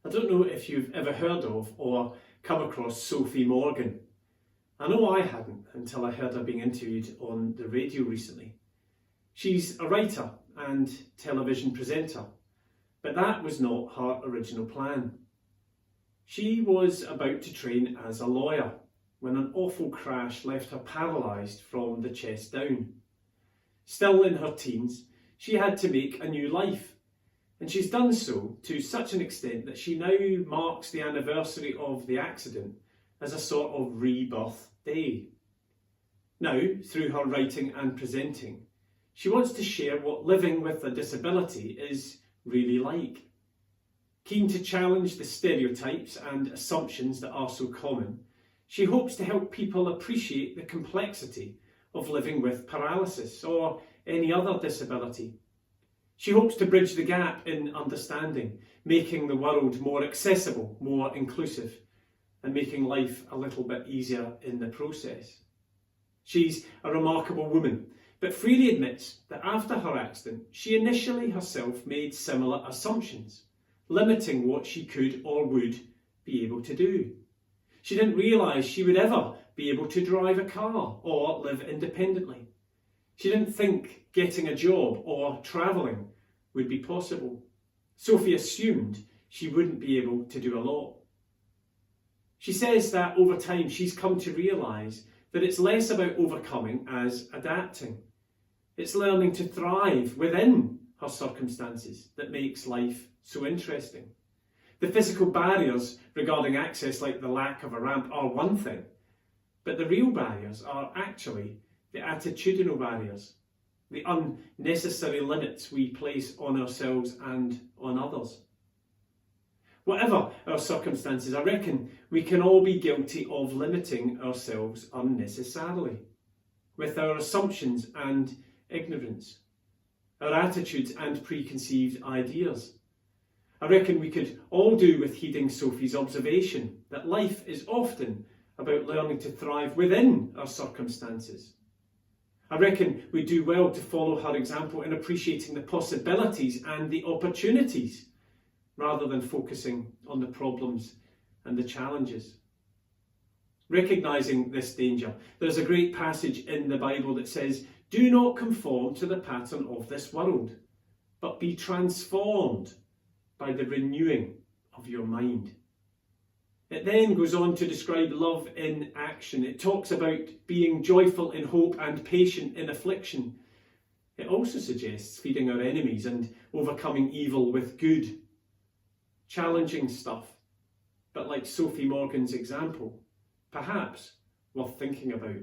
I don't know if you've ever heard of or come across Sophie Morgan. I know I hadn't until I heard her being interviewed on the radio recently. She's a writer and television presenter, but that was not her original plan. She was about to train as a lawyer when an awful crash left her paralysed from the chest down. Still in her teens, she had to make a new life, and she's done so to such an extent that she now marks the anniversary of the accident as a sort of rebirth day. Now, through her writing and presenting, she wants to share what living with a disability is really like. Keen to challenge the stereotypes and assumptions that are so common, she hopes to help people appreciate the complexity of living with paralysis or any other disability. She hopes to bridge the gap in understanding, making the world more accessible, more inclusive, and making life a little bit easier in the process. She's a remarkable woman, but freely admits that after her accident, she initially herself made similar assumptions, limiting what she could or would be able to do. She didn't realise she would ever be able to drive a car or live independently. She didn't think getting a job or travelling would be possible. Sophie assumed she wouldn't be able to do a lot. She says that over time she's come to realise that it's less about overcoming as adapting. It's learning to thrive within her circumstances that makes life so interesting. The physical barriers regarding access, like the lack of a ramp, are one thing, but the real barriers are actually the attitudinal barriers, the unnecessary limits we place on ourselves and on others. Whatever our circumstances, I reckon we can all be guilty of limiting ourselves unnecessarily with our assumptions and ignorance, our attitudes and preconceived ideas. I reckon we could all do with heeding Sophie's observation that life is often about learning to thrive within our circumstances. I reckon we do well to follow her example in appreciating the possibilities and the opportunities rather than focusing on the problems and the challenges. Recognising this danger, there's a great passage in the Bible that says, "Do not conform to the pattern of this world, but be transformed by the renewing of your mind." It then goes on to describe love in action. It talks about being joyful in hope and patient in affliction. It also suggests feeding our enemies and overcoming evil with good. Challenging stuff, but like Sophie Morgan's example, perhaps worth thinking about.